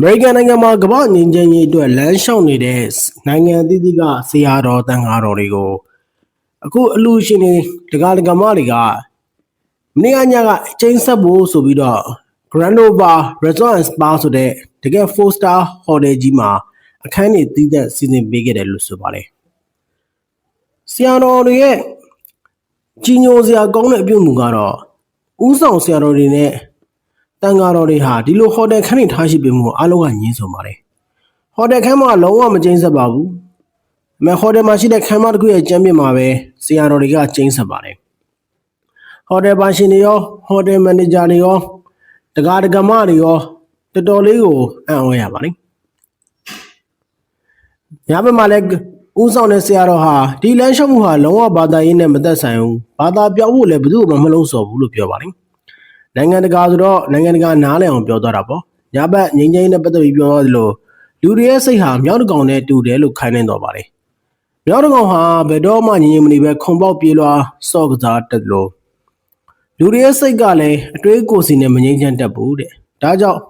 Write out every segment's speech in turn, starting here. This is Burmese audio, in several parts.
အမေရိကန်နိုင်ငံမှာကမ္ဘာငြိမ်းချမ်းရေးအတွက်လမ်းလျှောက်နေတဲ့နိုင်ငံအသီးသီးကဆရာတော်တန်ဃာတော်တွေကိုအခုအလူရှင်တွေဒကာဒကာမတွေကမနေ့ကညကအကျဉ်းဆက်ဖို့ဆိုပြီးတော့ Grand Nova Resort and Spa ဆိုတဲ့တကယ် 4 star hotel ကြီးမှာအခန်းတွေတည်တဲ့စီစဉ်ပေးခဲ့တယ်လို့ဆိုပါတယ်ဆရာတော်တွေရဲ့ကြီးညိုစရာကောင်းတဲ့အပြုအမူကတော့ဥဆောင်ဆရာတော်တွေနဲ့တန်ဃာတော်တွေဟာဒီလိုဟိုတယ်ခန်းတွေထားရှိပေးမှုအားလုံးကညှင်းဆိုပါတယ်။ဟိုတယ်ခန်းမှာလုံးဝမကျင်းဆက်ပါဘူး။အမေဟိုတယ်မှာရှိတဲ့ခန်းမတစ်ခုရဲ့ကျမ်းပြင်မှာပဲဆရာတော်တွေကကျင်းဆက်ပါတယ်။ဟိုတယ်ပါရှင်တွေရောဟိုတယ်မန်နေဂျာတွေရောတကားတကမတွေရောတော်တော်လေးကိုအံ့ဩရပါတယ်။ညဘက်မှာလည်းဦးဆောင်တဲ့ဆရာတော်ဟာဒီလမ်းလျှောက်မှုဟာလုံးဝဘာသာရေးနဲ့မသက်ဆိုင်ဘူး။ဘာသာပြောင်းဖို့လည်းဘယ်သူမှမလုံးစော်ဘူးလို့ပြောပါတယ်။နိုင်ငံတကာဆိုတော့နိုင်ငံတကာနားလည်အောင်ပြောသွားတာပေါ့ညဘက်ငိမ့်ငိမ့်နဲ့ပတ်သက်ပြီးပြောသလိုလူတွေရဲ့စိတ်ဟာမြောက်တကောင်နဲ့တူတယ်လို့ခိုင်းနေတော့ပါတယ်မြောက်တကောင်ဟာဘယ်တော့မှငြင်းမနေပဲခုံပေါက်ပြေးလွှာစော့ကစားတက်လို့လူတွေရဲ့စိတ်ကလည်းအတွေးကိုယ်စီနဲ့မငြိမ်းချမ်းတတ်ဘူးတဲ့ဒါကြောင့်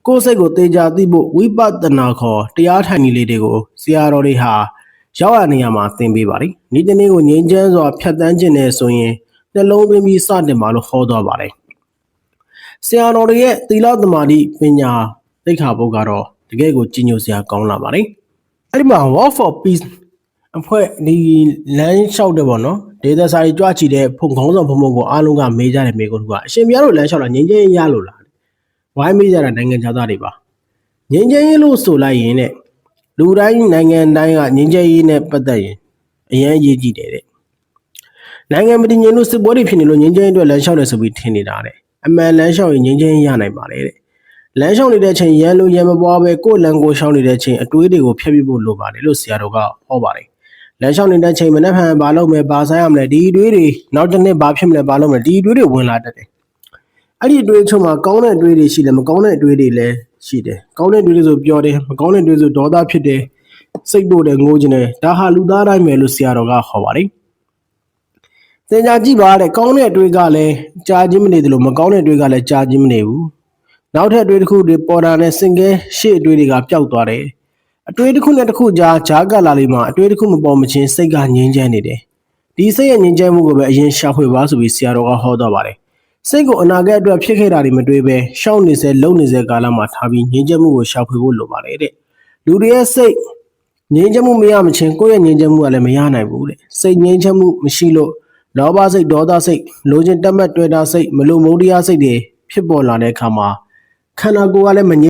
ကိုယ်စိတ်ကိုသေချာသိဖို့ဝိပဿနာခေါ်တရားထိုင်နည်းလေးတွေကိုဆရာတော်တွေဟာရောက်ရနေရမှာသင်ပေးပါလိမ့်ဒီတနေ့ကိုငြိမ်းချမ်းစွာဖြတ်တန်းခြင်းနဲ့ဆိုရင်နှလုံးသွင်းပြီးစတင်ပါလို့ဟောသွားပါတယ်ဆရာတော်တွေရဲ့သီလသမာဓိပညာသိက္ခာပုဒ်ကတော့တကယ်ကိုကြီးညိုစရာကောင်းလာပါတယ်။အဲ့ဒီမှာ War for Peace အဖွဲ့ဒီလမ်းလျှောက်တယ်ပေါ့နော်။ဒေသစာရေးကြွချီတဲ့ဖုန်ခေါင်းဆောင်ဖုံဖုံကိုအားလုံးကမေးကြတယ်မေးခွန်းကအရှင်ပြားတို့လမ်းလျှောက်တာငြိမ်းချမ်းရေးရလို့လား။ဝိုင်းမေးကြတာနိုင်ငံခြားသားတွေပါ။ငြိမ်းချမ်းရေးလို့ဆိုလိုက်ရင်တဲ့လူတိုင်းနိုင်ငံတိုင်းကငြိမ်းချမ်းရေးနဲ့ပတ်သက်ရင်အရင်အရေးကြီးတယ်တဲ့။နိုင်ငံမတည်ငြိမ်လို့စစ်ပွဲတွေဖြစ်နေလို့ငြိမ်းချမ်းရေးအတွက်လမ်းလျှောက်တယ်ဆိုပြီးထင်နေတာတဲ့အမှန်လမ်းလျှောက်ရင်ငြိမ်းချမ်းရနိုင်ပါလေတဲ့လမ်းလျှောက်နေတဲ့အချိန်ရန်လိုရန်မပွားပဲကိုယ်လမ်းကိုရှောင်နေတဲ့အချိန်အတွေးတွေကိုဖျက်ပြဖို့လိုပါတယ်လို့ဆရာတော်ကဟောပါတယ်လမ်းလျှောက်နေတဲ့အချိန်မနှက်ဖန်ဘာလုပ်မယ်ဘာဆိုင်ရမလဲဒီအတွေးတွေနောက်တစ်နေ့ဘာဖြစ်မလဲဘာလုပ်မလဲဒီအတွေးတွေဝင်လာတတ်တယ်အဲ့ဒီအတွေးချုံမှာကောင်းတဲ့အတွေးတွေရှိတယ်မကောင်းတဲ့အတွေးတွေလည်းရှိတယ်ကောင်းတဲ့အတွေးတွေဆိုပြောတယ်မကောင်းတဲ့အတွေးဆိုဒေါသဖြစ်တယ်စိတ်တို့တယ်ငိုခြင်းတယ်ဒါဟာလူသားတိုင်းပဲလို့ဆရာတော်ကဟောပါတယ်သင်ကြားကြည့်ပါတဲ့ကောင်းတဲ့အတွေးကလည်းကြားခြင်းမနေသလိုမကောင်းတဲ့အတွေးကလည်းကြားခြင်းမနေဘူးနောက်ထပ်အတွေးတစ်ခုတွေပေါ်တာနဲ့စင်ကဲရှေ့အတွေးတွေကပျောက်သွားတယ်အတွေးတစ်ခုနဲ့တစ်ခုကြားကလာလေးမှာအတွေးတစ်ခုမပေါ်မချင်းစိတ်ကငြင်းချမ်းနေတယ်ဒီစိတ်ရဲ့ငြင်းချမ်းမှုကိုပဲအရင်ရှာဖွေပါဆိုပြီးဆရာတော်ကဟောသွားပါတယ်စိတ်ကိုအနာဂတ်အတွက်ဖြစ်ခဲ့တာတွေမတွေးပဲရှောက်နေစေလုံနေစေကာလမှာထားပြီးငြင်းချမ်းမှုကိုရှာဖွေဖို့လိုပါတယ်တဲ့လူတွေရဲ့စိတ်ငြင်းချမ်းမှုမရမချင်းကိုယ့်ရဲ့ငြင်းချမ်းမှုကလည်းမရနိုင်ဘူးတဲ့စိတ်ငြင်းချမ်းမှုမရှိလို့လောဘစိတ်ဒေါသစိတ်လိုချင်တက်မှတ်တွေ့တာစိတ်မလိုမုန်းတရားစိတ်တွေဖြစ်ပေါ်လာတဲ့အခါမှာခန္ဓာကိုယ်ကလည်းမငြိ